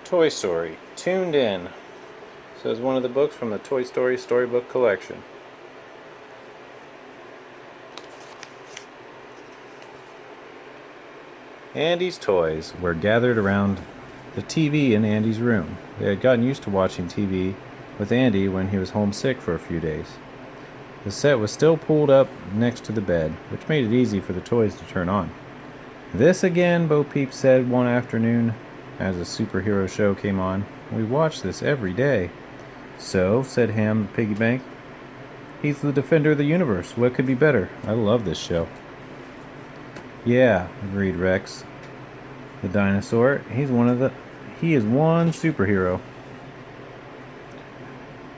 Toy Story, Tuned In. Says one of the books from the Toy Story Storybook Collection. Andy's toys were gathered around the TV in Andy's room. They had gotten used to watching TV with Andy when he was homesick for a few days. The set was still pulled up next to the bed, which made it easy for the toys to turn on. "This again," Bo Peep said one afternoon as a superhero show came on. "We watch this every day." "So," said Ham the piggy bank. "He's the defender of the universe. What could be better? I love this show." "Yeah," agreed Rex the dinosaur. He is one superhero."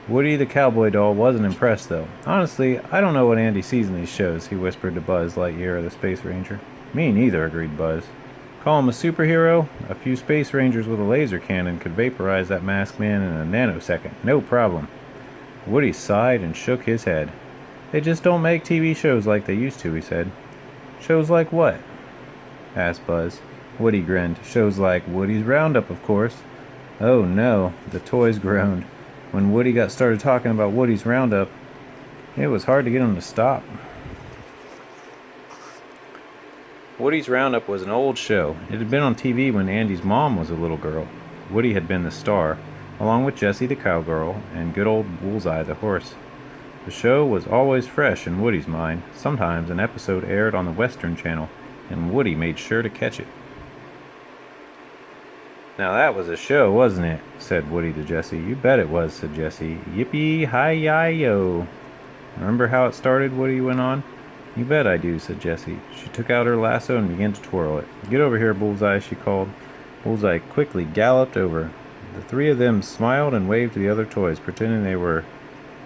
Woody the cowboy doll wasn't impressed, though. "Honestly, I don't know what Andy sees in these shows," he whispered to Buzz Lightyear, the Space Ranger. "Me neither," agreed Buzz. "Call him a superhero? A few Space Rangers with a laser cannon could vaporize that masked man in a nanosecond. No problem." Woody sighed and shook his head. "They just don't make TV shows like they used to," he said. "Shows like what?" asked Buzz. Woody grinned. "Shows like Woody's Roundup, of course." "Oh no," the toys groaned. When Woody got started talking about Woody's Roundup, it was hard to get him to stop. Woody's Roundup was an old show. It had been on TV when Andy's mom was a little girl. Woody had been the star, along with Jessie the cowgirl and good old Bullseye the horse. The show was always fresh in Woody's mind. Sometimes an episode aired on the Western Channel, and Woody made sure to catch it. "Now that was a show, wasn't it?" said Woody to Jessie. "You bet it was," said Jessie. "Yippee-hi-yi-yo." "Remember how it started?" Woody went on. "You bet I do," said Jessie. She took out her lasso and began to twirl it. "Get over here, Bullseye," she called. Bullseye quickly galloped over. The three of them smiled and waved to the other toys, pretending they were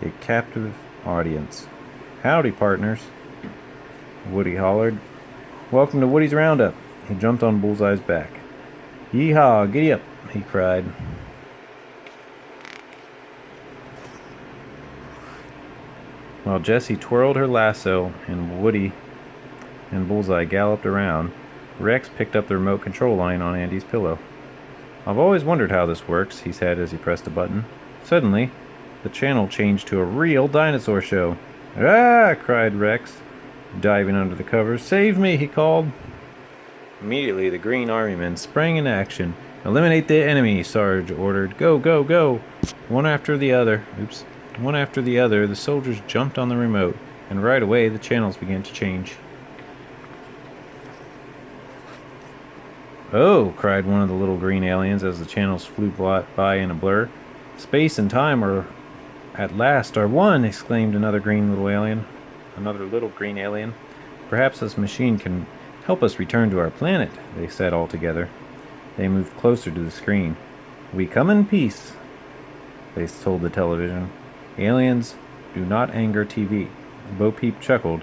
a captive audience. "Howdy, partners," Woody hollered. "Welcome to Woody's Roundup." He jumped on Bullseye's back. "Yee-haw, giddy up," he cried. While Jessie twirled her lasso and Woody and Bullseye galloped around, Rex picked up the remote control line on Andy's pillow. "I've always wondered how this works," he said as he pressed a button. Suddenly, the channel changed to a real dinosaur show. "Ah!" cried Rex, diving under the covers. "Save me!" he called. Immediately, the Green Army men sprang into action. "Eliminate the enemy," Sarge ordered. "Go, go, go!" One after the other, the soldiers jumped on the remote, and right away the channels began to change. "Oh!" cried one of the little green aliens as the channels flew by in a blur. "Space and time are at last are one!" exclaimed another little green alien. "Perhaps this machine can help us return to our planet," they said all together. They moved closer to the screen. "We come in peace," they told the television. "Aliens do not anger TV." Bo Peep chuckled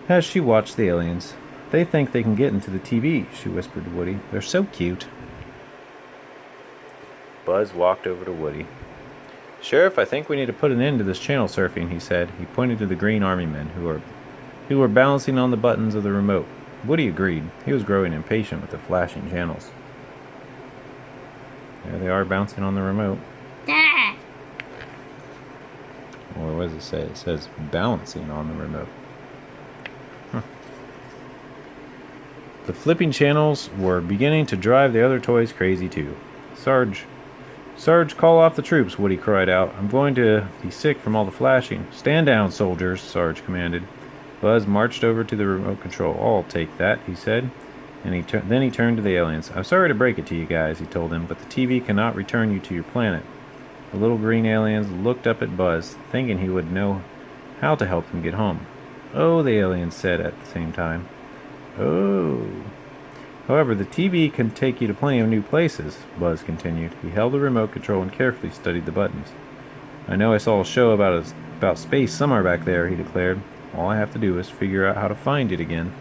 as she watched the aliens. "They think they can get into the TV," she whispered to Woody. "They're so cute." Buzz walked over to Woody. "Sheriff, I think we need to put an end to this channel surfing," he said. He pointed to the Green Army men who were balancing on the buttons of the remote. Woody agreed. He was growing impatient with the flashing channels. There they are, bouncing on the remote. Or what does it say? It says balancing on the remote. The flipping channels were beginning to drive the other toys crazy too. Sarge, call off the troops," Woody cried out. "I'm going to be sick from all the flashing." "Stand down, soldiers," Sarge commanded. Buzz marched over to the remote control. "I'll take that," he said, and then he turned to the aliens. "I'm sorry to break it to you guys," he told them, "but the TV cannot return you to your planet." The little green aliens looked up at Buzz, thinking he would know how to help them get home. "Oh," the aliens said at the same time. "Oh." "However, the TV can take you to plenty of new places," Buzz continued. He held the remote control and carefully studied the buttons. "I know I saw a show about space somewhere back there," he declared. "All I have to do is figure out how to find it again."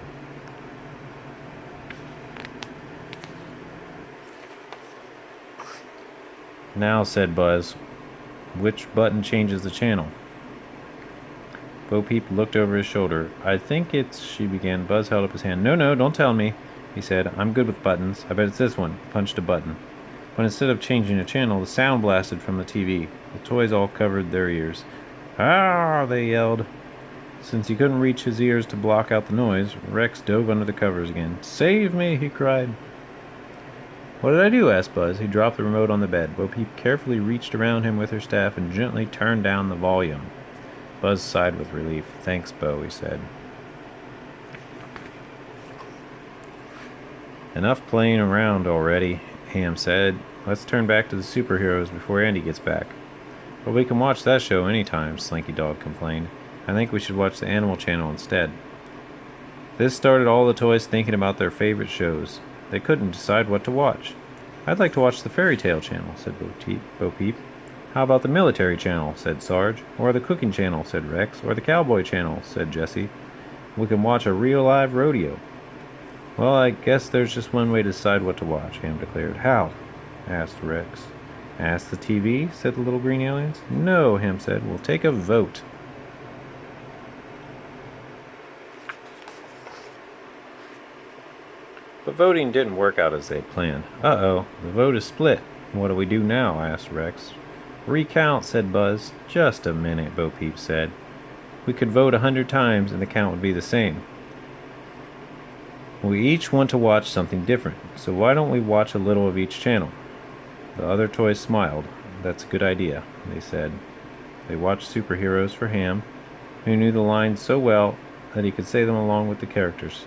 "Now," said Buzz, "which button changes the channel?" Bo Peep looked over his shoulder. "I think it's—" she began. Buzz held up his hand. No, don't tell me," he said. "I'm good with buttons. I bet it's this one." He punched a button. But instead of changing a channel, the sound blasted from the TV. The toys all covered their ears. "Ah!" they yelled. Since he couldn't reach his ears to block out the noise, Rex dove under the covers again. "Save me!" he cried. "What did I do?" asked Buzz. He dropped the remote on the bed. Bo Peep carefully reached around him with her staff and gently turned down the volume. Buzz sighed with relief. "Thanks, Bo," he said. "Enough playing around already," Ham said. "Let's turn back to the superheroes before Andy gets back." "But we can watch that show anytime," Slinky Dog complained. "I think we should watch the Animal Channel instead." This started all the toys thinking about their favorite shows. They couldn't decide what to watch. "I'd like to watch the Fairy Tale Channel," said Bo Peep. "How about the Military Channel?" said Sarge. "Or the Cooking Channel?" said Rex. "Or the Cowboy Channel?" said Jessie. "We can watch a real live rodeo." "Well, I guess there's just one way to decide what to watch," Ham declared. "How?" asked Rex. "Ask the TV?" said the little green aliens. "No," Ham said. "We'll take a vote." But voting didn't work out as they had planned. "Uh-oh, the vote is split. What do we do now?" asked Rex. "Recount," said Buzz. "Just a minute," Bo Peep said. "We could vote 100 times and the count would be the same. We each want to watch something different, so why don't we watch a little of each channel?" The other toys smiled. "That's a good idea," they said. They watched Superheroes for Ham, who knew the lines so well that he could say them along with the characters.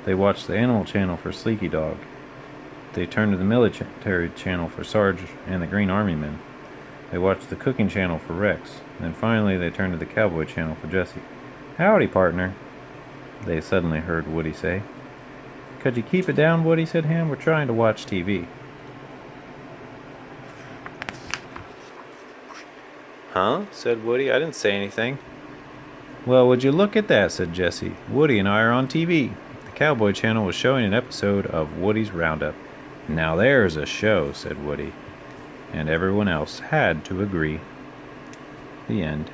They watched the Animal Channel for Sleeky Dog. They turned to the Military Channel for Sarge and the Green Army Men. They watched the Cooking Channel for Rex. And finally they turned to the Cowboy Channel for Jessie. "Howdy, partner," they suddenly heard Woody say. "Could you keep it down, Woody?" said Ham. "We're trying to watch TV." "Huh?" said Woody. "I didn't say anything." "Well, would you look at that?" said Jessie. "Woody and I are on TV. The Cowboy Channel was showing an episode of Woody's Roundup." "Now there's a show," said Woody. And everyone else had to agree. The end.